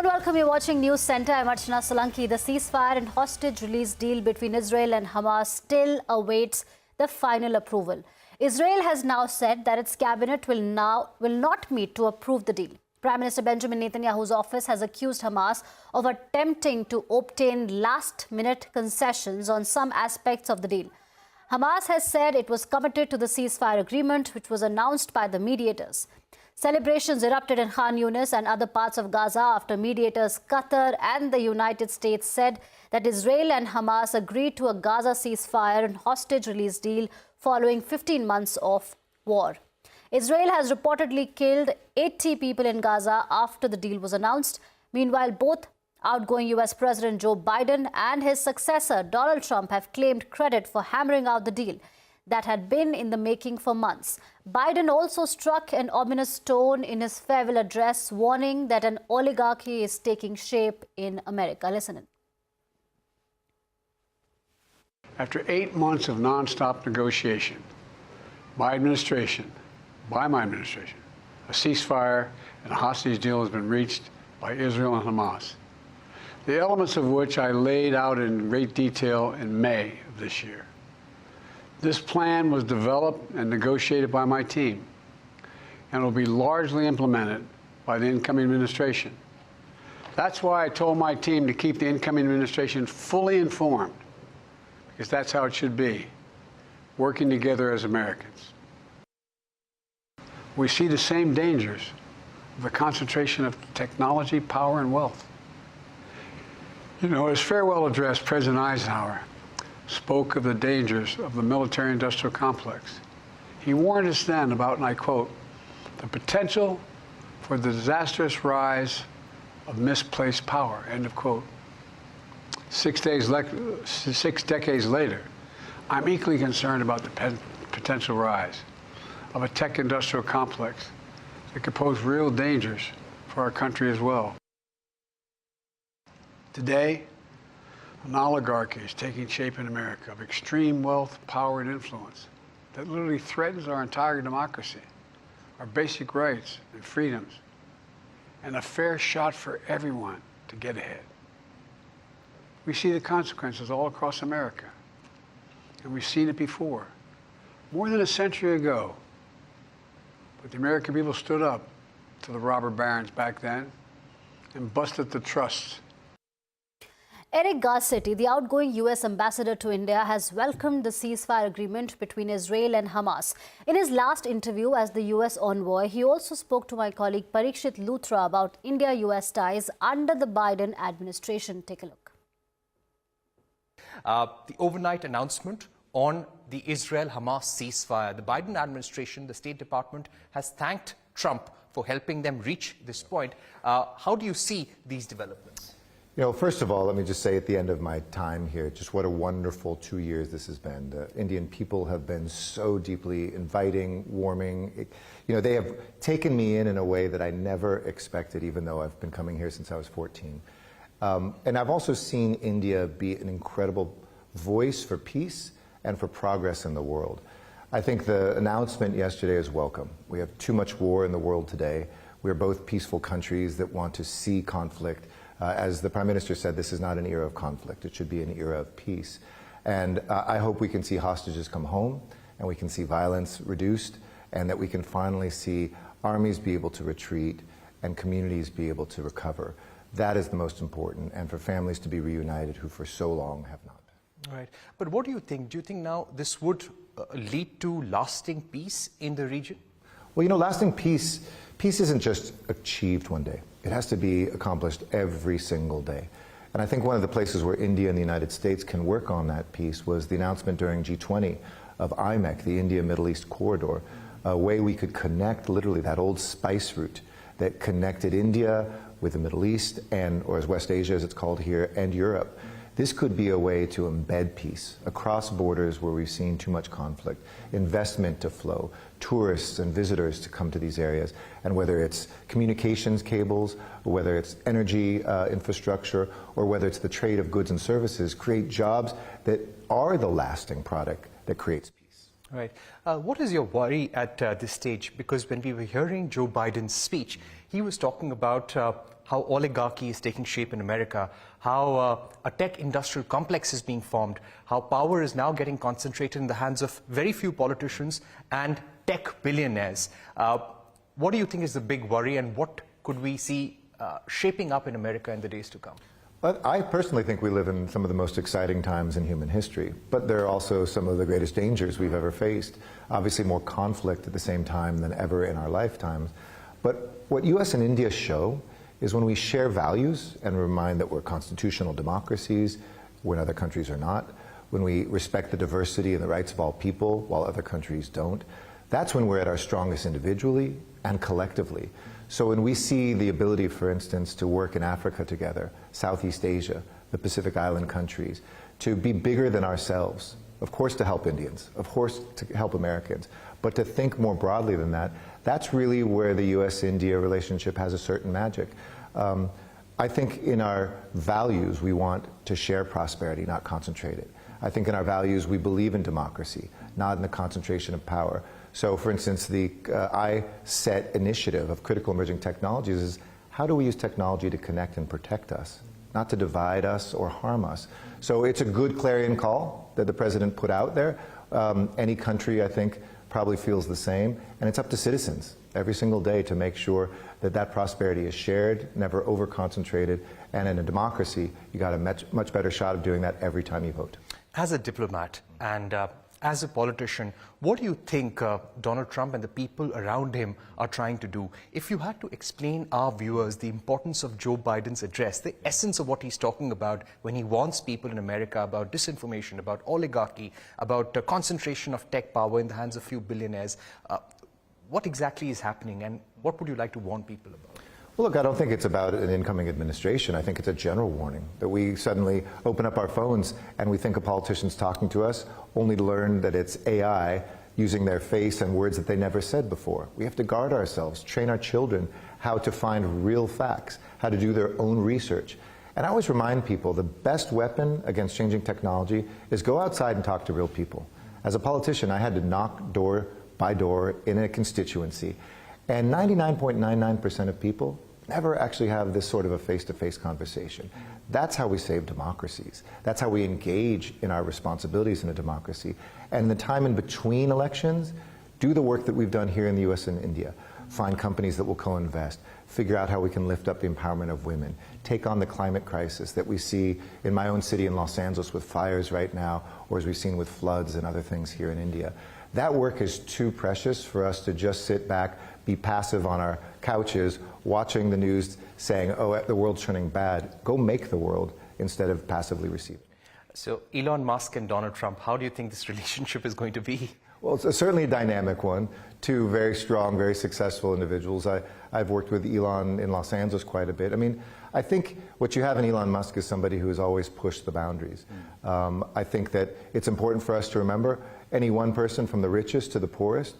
Warm welcome. You're watching News Center. I'm Archana Solanki. The ceasefire and hostage release deal between Israel and Hamas still awaits the final approval. Israel has now said that its cabinet will not meet to approve the deal. Prime Minister Benjamin Netanyahu's office has accused Hamas of attempting to obtain last-minute concessions on some aspects of the deal. Hamas has said it was committed to the ceasefire agreement, which was announced by the mediators. Celebrations erupted in Khan Yunis and other parts of Gaza after mediators Qatar and the United States said that Israel and Hamas agreed to a Gaza ceasefire and hostage release deal following 15 months of war. Israel has reportedly killed 80 people in Gaza after the deal was announced. Meanwhile, both outgoing U.S. President Joe Biden and his successor Donald Trump have claimed credit for hammering out the deal that had been in the making for months. Biden also struck an ominous tone in his farewell address, warning that an oligarchy is taking shape in America. Listen in. After 8 months of nonstop negotiation, by my administration, a ceasefire and a hostage deal has been reached by Israel and Hamas, the elements of which I laid out in great detail in May of this year. This plan was developed and negotiated by my team and will be largely implemented by the incoming administration. That's why I told my team to keep the incoming administration fully informed, because that's how it should be, working together as Americans. We see the same dangers of the concentration of technology, power, and wealth. You know, his farewell address, President Eisenhower spoke of the dangers of the military-industrial complex. He warned us then about, and I quote, the potential for the disastrous rise of misplaced power, end of quote. 6 decades later, I'm equally concerned about the potential rise of a tech-industrial complex that could pose real dangers for our country as well. Today, an oligarchy is taking shape in America of extreme wealth, power, and influence that literally threatens our entire democracy, our basic rights and freedoms, and a fair shot for everyone to get ahead. We see the consequences all across America, and we've seen it before. More than a century ago, but the American people stood up to the robber barons back then and busted the trusts. Eric Garcetti, the outgoing U.S. ambassador to India, has welcomed the ceasefire agreement between Israel and Hamas. In his last interview as the U.S. envoy, he also spoke to my colleague Parikshit Luthra about India-U.S. ties under the Biden administration. Take a look. The overnight announcement on the Israel-Hamas ceasefire. The Biden administration, the State Department, has thanked Trump for helping them reach this point. How do you see these developments? You know, first of all, let me just say at the end of my time here, just what a wonderful 2 years this has been. The Indian people have been so deeply inviting, warming. You know, they have taken me in a way that I never expected, even though I've been coming here since I was 14. And I've also seen India be an incredible voice for peace and for progress in the world. I think the announcement yesterday is welcome. We have too much war in the world today. We're both peaceful countries that want to see conflict. As the Prime Minister said, this is not an era of conflict. It should be an era of peace. And I hope we can see hostages come home, and we can see violence reduced, and that we can finally see armies be able to retreat and communities be able to recover. That is the most important, and for families to be reunited who for so long have not been. Right. But what do you think? Do you think now this would lead to lasting peace in the region? Well, you know, lasting peace isn't just achieved one day. It has to be accomplished every single day. And I think one of the places where India and the United States can work on that peace was the announcement during G20 of IMEC, the India-Middle East corridor, a way we could connect literally that old spice route that connected India with the Middle East, and, or as West Asia as it's called here, and Europe. This could be a way to embed peace across borders where we've seen too much conflict, investment to flow, tourists and visitors to come to these areas, and whether it's communications cables, or whether it's energy infrastructure, or whether it's the trade of goods and services, create jobs that are the lasting product that creates peace. Right. What is your worry at this stage? Because when we were hearing Joe Biden's speech, he was talking about how oligarchy is taking shape in America, how a tech industrial complex is being formed, how power is now getting concentrated in the hands of very few politicians and tech billionaires. What do you think is the big worry, and what could we see shaping up in America in the days to come? Well, I personally think we live in some of the most exciting times in human history, but there are also some of the greatest dangers we've ever faced. Obviously more conflict at the same time than ever in our lifetimes. But what US and India show is when we share values and remind that we're constitutional democracies when other countries are not, when we respect the diversity and the rights of all people while other countries don't, that's when we're at our strongest individually and collectively. So when we see the ability, for instance, to work in Africa together, Southeast Asia, the Pacific Island countries, to be bigger than ourselves, of course to help Indians, of course to help Americans, but to think more broadly than that, that's really where the US-India relationship has a certain magic. I think in our values we want to share prosperity, not concentrate it. I think in our values we believe in democracy, not in the concentration of power. So, for instance, the I-SET initiative of critical emerging technologies is how do we use technology to connect and protect us, not to divide us or harm us. So it's a good clarion call that the president put out there. Any country, I think, probably feels the same, and it's up to citizens every single day to make sure that that prosperity is shared, never over-concentrated, and in a democracy, you got a much better shot of doing that every time you vote. As a diplomat and as a politician, what do you think Donald Trump and the people around him are trying to do? If you had to explain our viewers the importance of Joe Biden's address, the essence of what he's talking about when he warns people in America about disinformation, about oligarchy, about concentration of tech power in the hands of few billionaires, what exactly is happening, and what would you like to warn people about? Well, look, I don't think it's about an incoming administration. I think it's a general warning that we suddenly open up our phones and we think a politician's talking to us only to learn that it's AI using their face and words that they never said before. We have to guard ourselves, train our children how to find real facts, how to do their own research. And I always remind people the best weapon against changing technology is go outside and talk to real people. As a politician, I had to knock door by door in a constituency. And 99.99% of people never actually have this sort of a face-to-face conversation. That's how we save democracies. That's how we engage in our responsibilities in a democracy. And in the time in between elections, do the work that we've done here in the US and India. Find companies that will co-invest. Figure out how we can lift up the empowerment of women. Take on the climate crisis that we see in my own city in Los Angeles with fires right now, or as we've seen with floods and other things here in India. That work is too precious for us to just sit back, be passive on our couches, watching the news saying, oh, the world's turning bad. Go make the world instead of passively receive it. So Elon Musk and Donald Trump, how do you think this relationship is going to be? Well, it's certainly a dynamic one. Two very strong, very successful individuals. I've worked with Elon in Los Angeles quite a bit. I mean, I think what you have in Elon Musk is somebody who has always pushed the boundaries. I think that it's important for us to remember any one person from the richest to the poorest.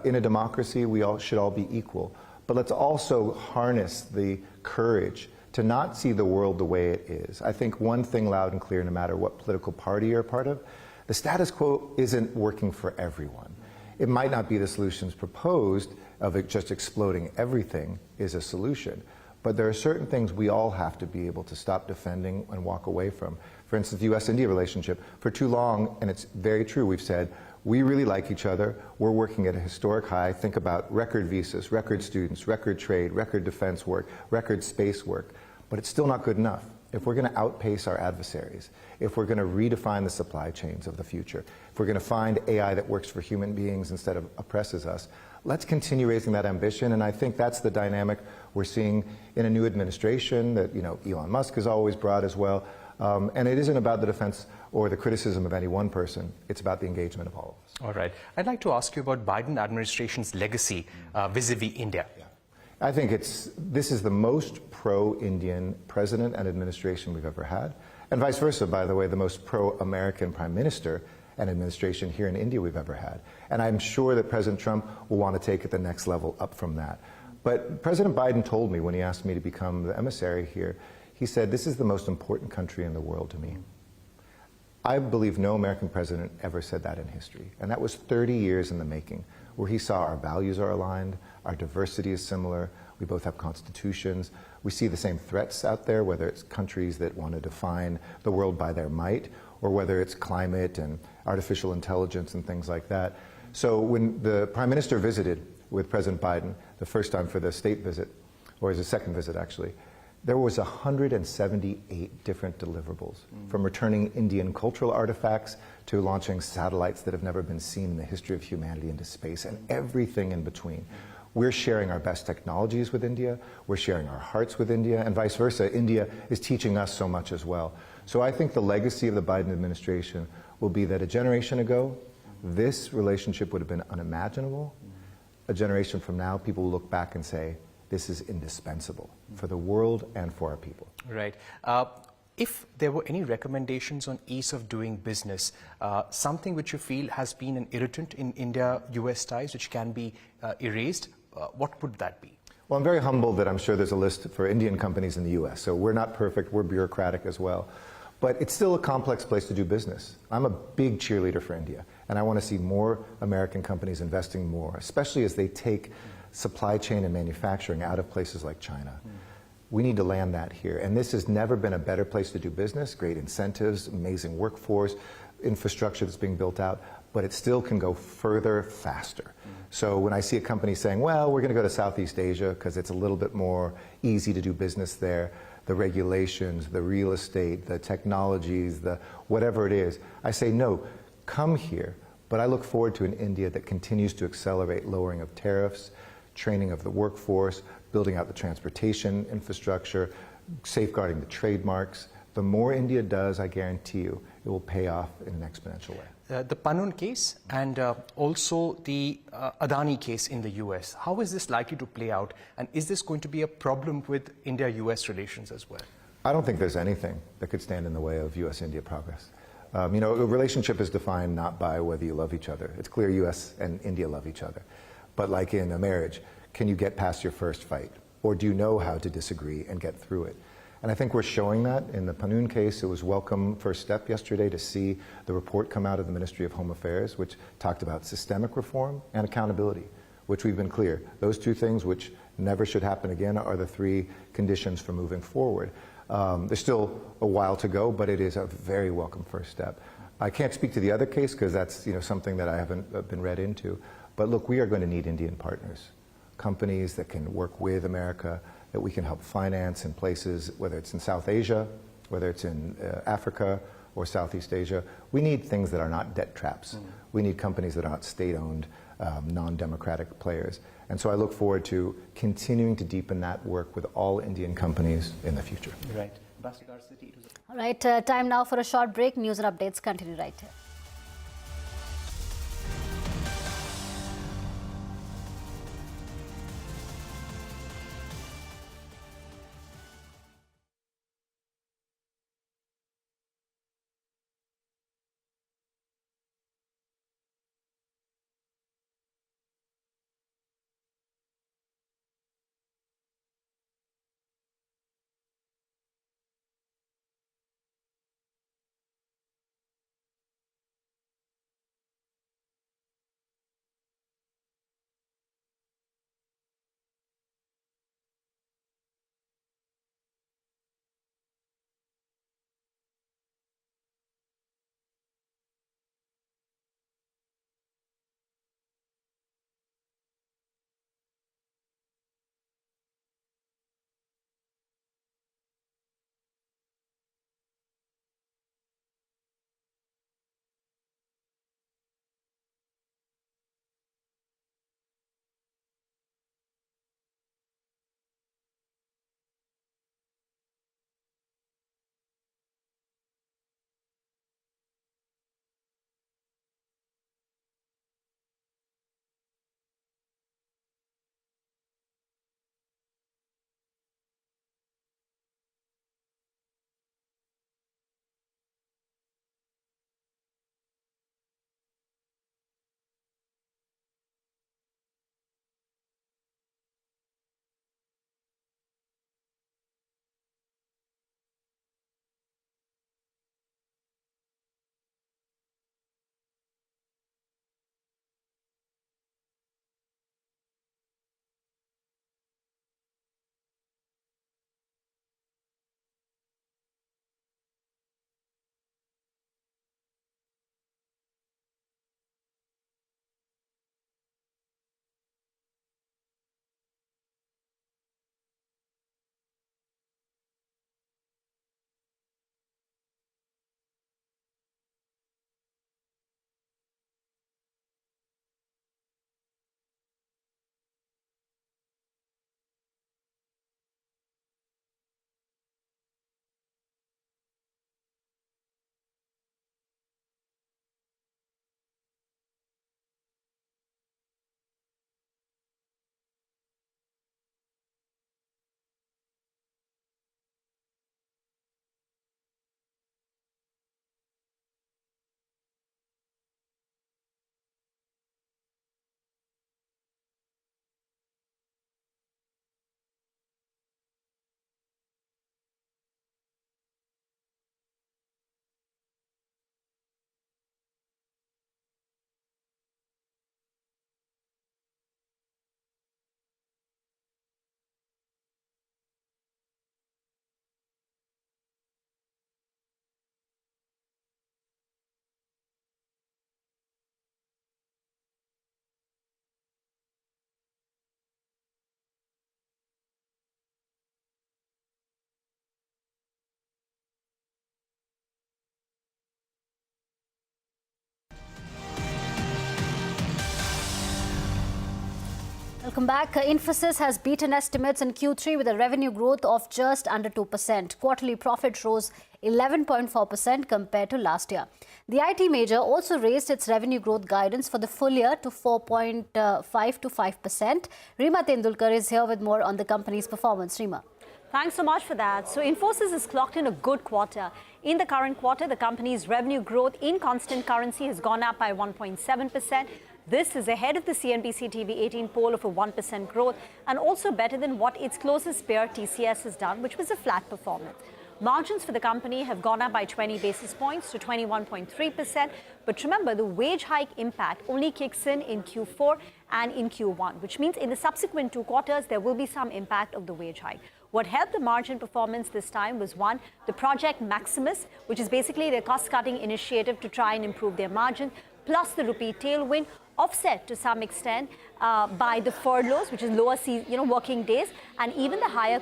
In a democracy, we all should all be equal. But let's also harness the courage to not see the world the way it is. I think one thing loud and clear, no matter what political party you're a part of, the status quo isn't working for everyone. It might not be the solutions proposed of it just exploding everything is a solution. But there are certain things we all have to be able to stop defending and walk away from. For instance, the US-India relationship. For too long, and it's very true, we've said, we really like each other. We're working at a historic high. Think about record visas, record students, record trade, record defense work, record space work. But it's still not good enough. If we're going to outpace our adversaries, if we're going to redefine the supply chains of the future, if we're going to find AI that works for human beings instead of oppresses us, let's continue raising that ambition. And I think that's the dynamic we're seeing in a new administration that, you know, Elon Musk has always brought as well. And it isn't about the defense or the criticism of any one person. It's about the engagement of all of us. All right. I'd like to ask you about Biden administration's legacy vis-a-vis India. Yeah. I think this is the most pro-Indian president and administration we've ever had. And vice versa, by the way, the most pro-American prime minister and administration here in India we've ever had. And I'm sure that President Trump will want to take it the next level up from that. But President Biden told me when he asked me to become the emissary here, he said, this is the most important country in the world to me. I believe no American president ever said that in history. And that was 30 years in the making, where he saw our values are aligned, our diversity is similar, We both have constitutions. We see the same threats out there, whether it's countries that want to define the world by their might, or whether it's climate and artificial intelligence and things like that. So when the Prime Minister visited with President Biden the first time for the state visit, or his second visit actually, there was 178 different deliverables, from returning Indian cultural artifacts to launching satellites that have never been seen in the history of humanity into space, and everything in between. We're sharing our best technologies with India, we're sharing our hearts with India, and vice versa. India is teaching us so much as well. So I think the legacy of the Biden administration will be that a generation ago, this relationship would have been unimaginable. A generation from now, people will look back and say, this is indispensable for the world and for our people. Right. If there were any recommendations on ease of doing business, something which you feel has been an irritant in India-US ties, which can be erased, what would that be? Well, I'm very humbled that I'm sure there's a list for Indian companies in the US. So we're not perfect, we're bureaucratic as well. But it's still a complex place to do business. I'm a big cheerleader for India, and I want to see more American companies investing more, especially as they take supply chain and manufacturing out of places like China. We need to land that here. And this has never been a better place to do business. Great incentives, amazing workforce, infrastructure that's being built out, but it still can go further, faster. So when I see a company saying, well, we're going to go to Southeast Asia because it's a little bit more easy to do business there, the regulations, the real estate, the technologies, the whatever it is, I say, no, come here. But I look forward to an India that continues to accelerate lowering of tariffs, training of the workforce, building out the transportation infrastructure, safeguarding the trademarks. The more India does, I guarantee you, it will pay off in an exponential way. The Panun case and also the Adani case in the US, how is this likely to play out? And is this going to be a problem with India-US relations as well? I don't think there's anything that could stand in the way of US-India progress. You know, a relationship is defined not by whether you love each other. It's clear US and India love each other. But like in a marriage, can you get past your first fight? Or do you know how to disagree and get through it? And I think we're showing that. In the Panun case, it was welcome first step yesterday to see the report come out of the Ministry of Home Affairs, which talked about systemic reform and accountability, which we've been clear. Those two things, which never should happen again, are the three conditions for moving forward. There's still a while to go, but it is a very welcome first step. I can't speak to the other case because that's something that I haven't been read into. But look, we are going to need Indian partners, companies that can work with America, that we can help finance in places, whether it's in South Asia, whether it's in Africa or Southeast Asia. We need things that are not debt traps. We need companies that are not state-owned, non-democratic players. And so I look forward to continuing to deepen that work with all Indian companies in the future. Right. Ambassador Garcetti, All right, time now for a short break. News and updates continue right here. Welcome back. Infosys has beaten estimates in Q3 with a revenue growth of just under 2%. Quarterly profit rose 11.4% compared to last year. The IT major also raised its revenue growth guidance for the full year to 4.5 to 5%. Reema Tendulkar is here with more on the company's performance. Reema. Thanks so much for that. So Infosys has clocked in a good quarter. In the current quarter, the company's revenue growth in constant currency has gone up by 1.7%. This is ahead of the CNBC-TV18 poll of a 1% growth and also better than what its closest peer TCS has done, which was a flat performance. Margins for the company have gone up by 20 basis points to 21.3%. But remember, the wage hike impact only kicks in Q4 and in Q1, which means in the subsequent 2 quarters, there will be some impact of the wage hike. What helped the margin performance this time was, one, the Project Maximus, which is basically their cost-cutting initiative to try and improve their margin, plus the rupee tailwind, offset to some extent by the furloughs, which is lower working days, and even the higher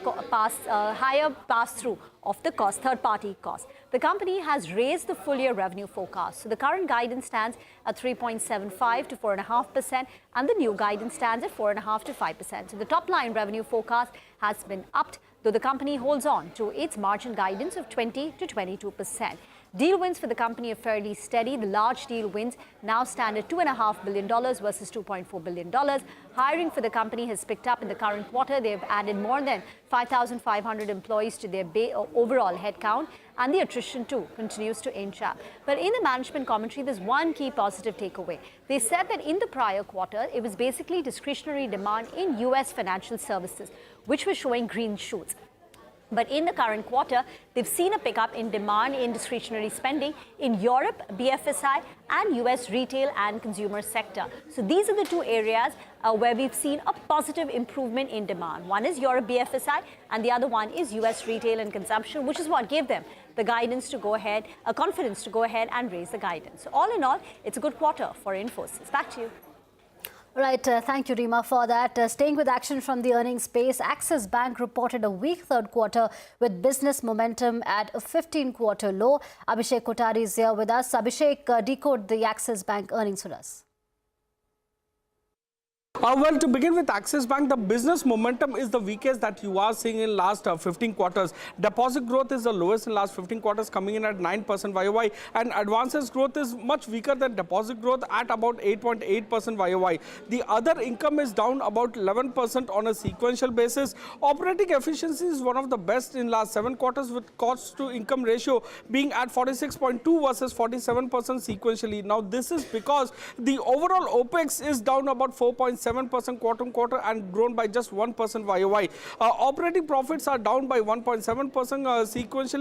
pass-through of the cost, third-party cost. The company has raised the full-year revenue forecast. So the current guidance stands at 3.75 to 4.5%, and the new guidance stands at 4.5 to 5%. So the top-line revenue forecast has been upped, though the company holds on to its margin guidance of 20 to 22%. Deal wins for the company are fairly steady. The large deal wins now stand at $2.5 billion versus $2.4 billion. Hiring for the company has picked up in the current quarter. They've added more than 5,500 employees to their overall headcount, and the attrition too continues to inch up. But in the management commentary, there's one key positive takeaway. They said that in the prior quarter, it was basically discretionary demand in US financial services, which was showing green shoots. But in the current quarter, they've seen a pickup in demand in discretionary spending in Europe, BFSI, and US retail and consumer sector. So these are the 2 areas where we've seen a positive improvement in demand. One is Europe BFSI, and the other one is US retail and consumption, which is what gave them the guidance to go ahead, confidence to go ahead and raise the guidance. So all in all, it's a good quarter for Infosys. Back to you. Right, thank you, Reema, for that. Staying with action from the earnings space, Axis Bank reported a weak third quarter with business momentum at a 15-quarter low. Abhishek Kothari is here with us. Abhishek, decode the Axis Bank earnings for us. Well, to begin with Axis Bank, the business momentum is the weakest that you are seeing in last 15 quarters. Deposit growth is the lowest in last 15 quarters, coming in at 9% YOY, and advances growth is much weaker than deposit growth at about 8.8% YOY. The other income is down about 11% on a sequential basis. Operating efficiency is one of the best in last 7 quarters, with cost to income ratio being at 46.2 versus 47% sequentially. Now, this is because the overall OPEX is down about 4.7% quarter-on-quarter and grown by just 1% YOY. Operating profits are down by 1.7% sequentially.